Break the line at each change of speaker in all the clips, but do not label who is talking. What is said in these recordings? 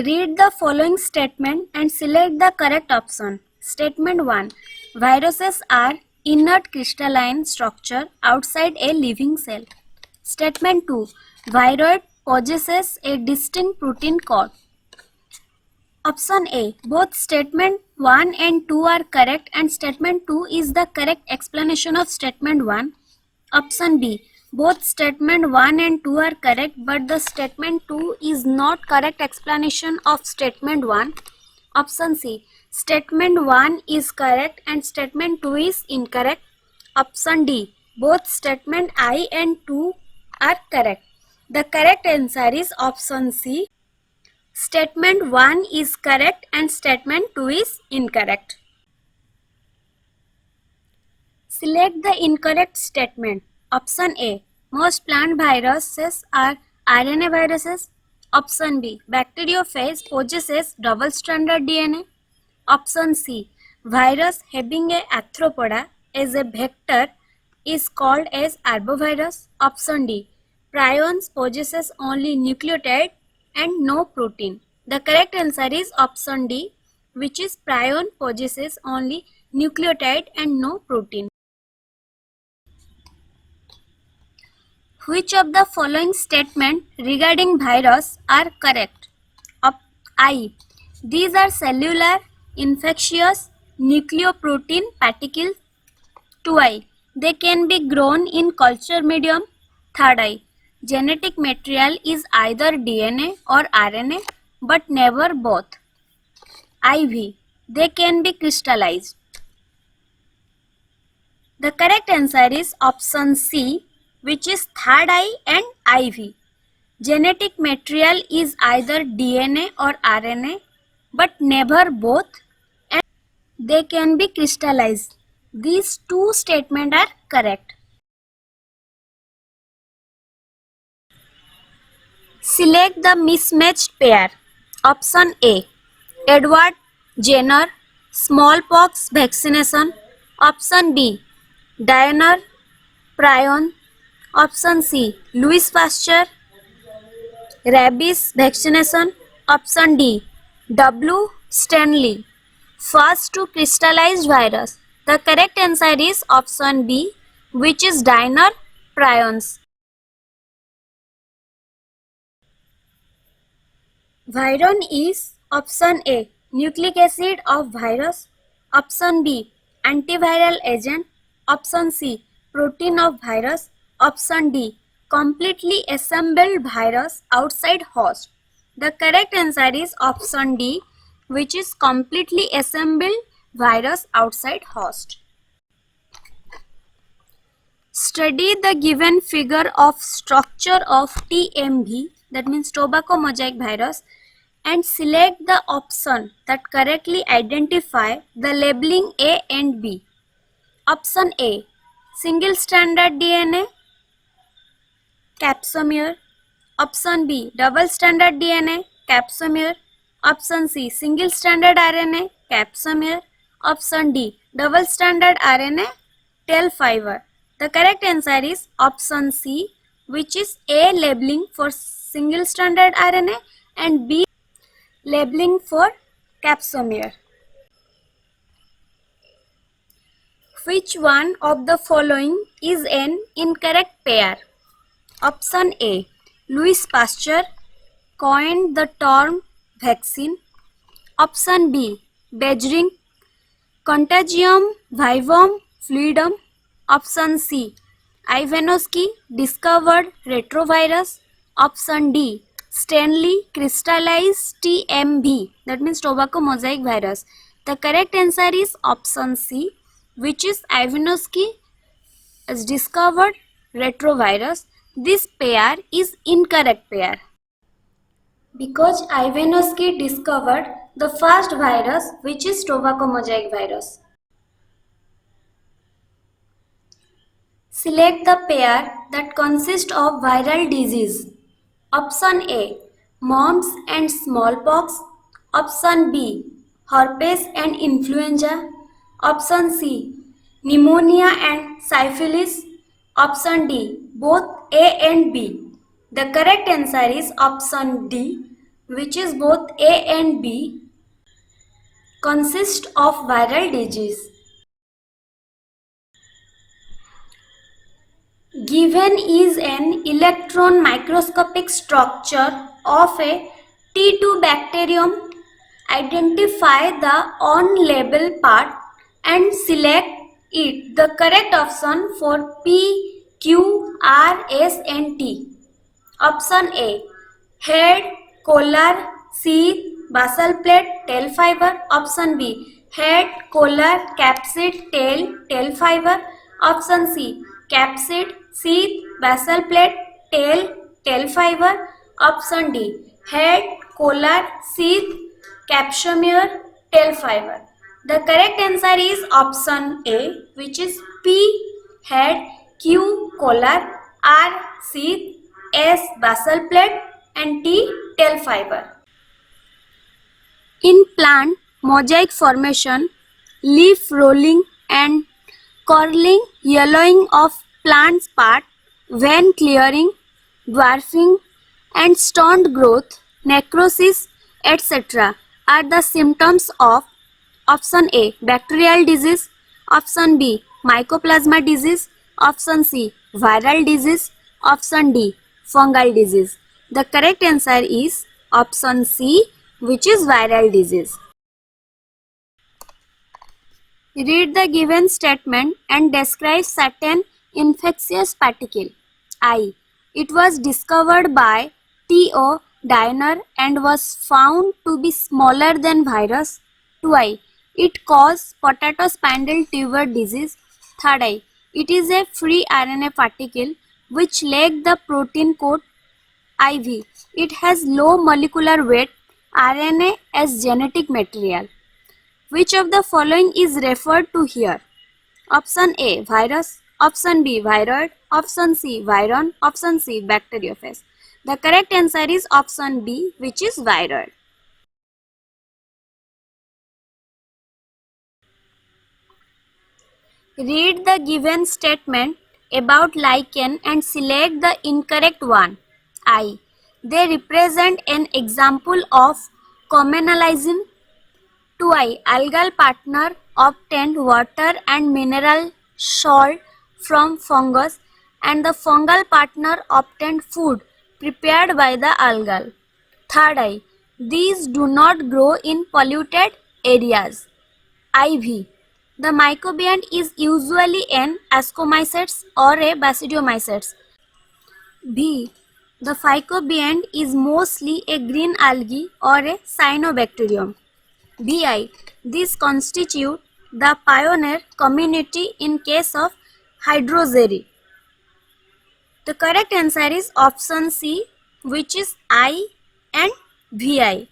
Read the following statement and select the correct option. Statement 1. Viruses are inert crystalline structure outside a living cell. Statement 2. Viroid possesses a distinct protein core. Option A. Both statement 1 and 2 are correct and statement 2 is the correct explanation of statement 1. Option B. Both statement 1 and 2 are correct but the statement 2 is not correct explanation of statement 1. Option C. Statement 1 is correct and statement 2 is incorrect. Option D. Both statement I and 2 are correct. The correct answer is option C. Statement 1 is correct and statement 2 is incorrect. Select the incorrect statement. Option A. Most plant viruses are RNA viruses. Option B. Bacteriophage possesses double-stranded DNA. Option C. Virus having a arthropoda as a vector is called as arbovirus. Option D. Prions possesses only nucleotide and no protein. The correct answer is option D, which is prion possesses only nucleotide and no protein. Which of the following statements regarding virus are correct? I. These are cellular, infectious, nucleoprotein particles. 2I. They can be grown in culture medium. 3rd, genetic material is either DNA or RNA but never both. IV. They can be crystallized. The correct answer is option C, which is 3rd and IV. Genetic material is either DNA or RNA but never both and they can be crystallized. These two statements are correct. Select the mismatched pair. Option A. Edward Jenner smallpox vaccination. Option B. Diana Prion. Option C. Louis Pasteur rabies vaccination. Option D. W. Stanley first to crystallize virus. The correct answer is option B, which is Diana Prions. Viron is option A. Nucleic acid of virus. Option B. Antiviral agent. Option C. Protein of virus. Option D. Completely assembled virus outside host. The correct answer is option D, which is completely assembled virus outside host. Study the given figure of structure of TMV, that means tobacco mosaic virus, and select the option that correctly identify the labeling A and B. Option A. Single stranded DNA, capsomere. Option B. Double stranded DNA, capsomere. Option C. Single stranded RNA, capsomere. Option D. Double stranded RNA, tail fiber. The correct answer is option C, which is A labeling for single stranded RNA and B labeling for capsomere. Which one of the following is an incorrect pair? Option A. Louis Pasteur coined the term vaccine. Option B. Beijing Contagium vivum fluidum. Option C. Ivanovsky discovered retrovirus. Option D. Stanley crystallized TMV, that means tobacco mosaic virus. The correct answer is option C, which is Ivanovsky has discovered retrovirus. This pair is incorrect pair because Ivanovsky discovered the first virus, which is tobacco mosaic virus. Select the pair that consists of viral disease. Option A. Mumps and smallpox. Option B. Herpes and influenza. Option C. Pneumonia and syphilis. Option D. Both A and B. The correct answer is option D, which is both A and B, consist of viral disease. Given is an electron microscopic structure of a T2 bacterium. Identify the on-label part and select it. The correct option for P, Q, R, S and T. Option A. Head, collar, sheath, basal plate, tail fiber. Option B. Head, collar, capsid, tail fiber. Option C. Capsid, sheath, basal plate, tail fiber. Option D. Head, collar, sheath, capsomere, tail fiber. The correct answer is option A, which is P. Head, Q. Collar, R. Sheath, S. Basal plate and T. Tail fiber. In plant mosaic formation, leaf rolling and curling, yellowing of plant's part, vein clearing, dwarfing and stunt growth, necrosis, etc. are the symptoms of option A. Bacterial disease, option B. Mycoplasma disease, option C. Viral disease, option D. Fungal disease. The correct answer is option C, which is viral disease. Read the given statement and describe certain infectious particle. I. It was discovered by T.O. Diner and was found to be smaller than virus. 2. It causes potato spindle tuber disease. 3. It is a free RNA particle which lacks the protein coat. IV. It has low molecular weight. RNA as genetic material. Which of the following is referred to here? Option A. Virus. Option B. Viroid. Option C. Viron. Option C. Bacteriophage. The correct answer is option B, which is viroid. Read the given statement about lichen and select the incorrect one. I. They represent an example of communalism. 2. Algal partner obtained water and mineral salt from fungus and the fungal partner obtained food prepared by the algal. 3. These do not grow in polluted areas. IV. The mycobiont is usually an ascomycetes or a basidiomycetes. B. The phycobiont is mostly a green algae or a cyanobacterium. BI. These constitute the pioneer community in case of hydroxery. The correct answer is option C, which is I and VI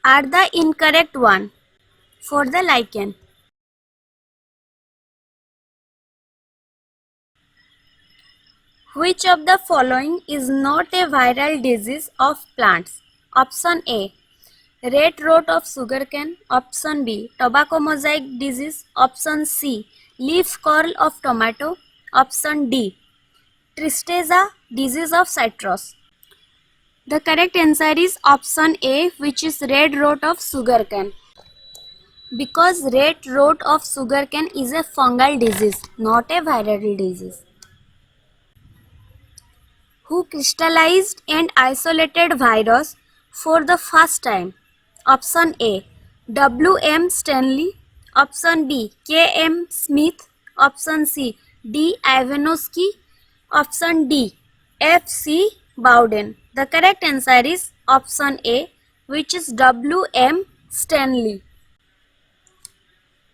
are the incorrect one for the lichen. Which of the following is not a viral disease of plants? Option A. Red rot of sugarcane. Option B. Tobacco mosaic disease. Option C. Leaf curl of tomato. Option D. Tristeza disease of citrus. The correct answer is option A, which is red rot of sugarcane. Because red rot of sugarcane is a fungal disease, not a viral disease. Who crystallized and isolated virus for the first time? Option A. W.M. Stanley. Option B. K.M. Smith. Option C. D. Ivanovsky. Option D. F.C. Bowden. The correct answer is option A, which is W.M. Stanley.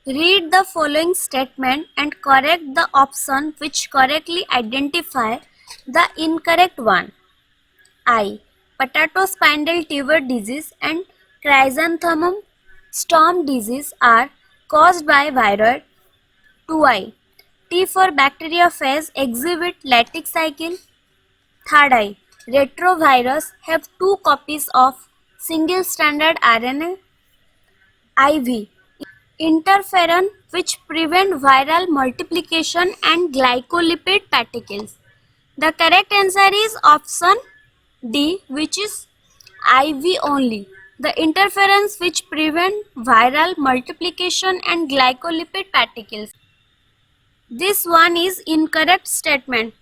Read the following statement and correct the option which correctly identify the incorrect one. I. Potato spindle tuber disease and chrysanthemum storm disease are caused by viroid. 2. T for bacteriophage exhibit lattice cycle. 3. Retrovirus have 2 copies of single stranded RNA. IV. Interferon which prevent viral multiplication and glycolipid particles. The correct answer is option D, which is IV only. The interference which prevent viral multiplication and glycolipid particles. This one is incorrect statement.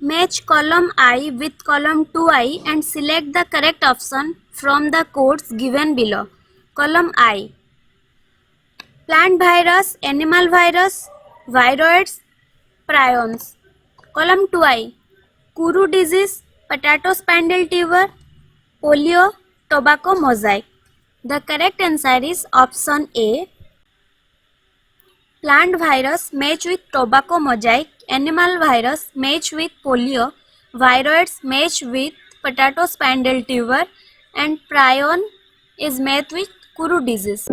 Match column I with column 2I and select the correct option from the codes given below. Column I. Plant virus, animal virus, viroids, prions. Column 2I. Kuru disease, potato spindle tuber, polio, tobacco mosaic. The correct answer is option A. Plant virus match with tobacco mosaic, animal virus match with polio, viroids match with potato spindle tuber, and prion is matched with Kuru disease.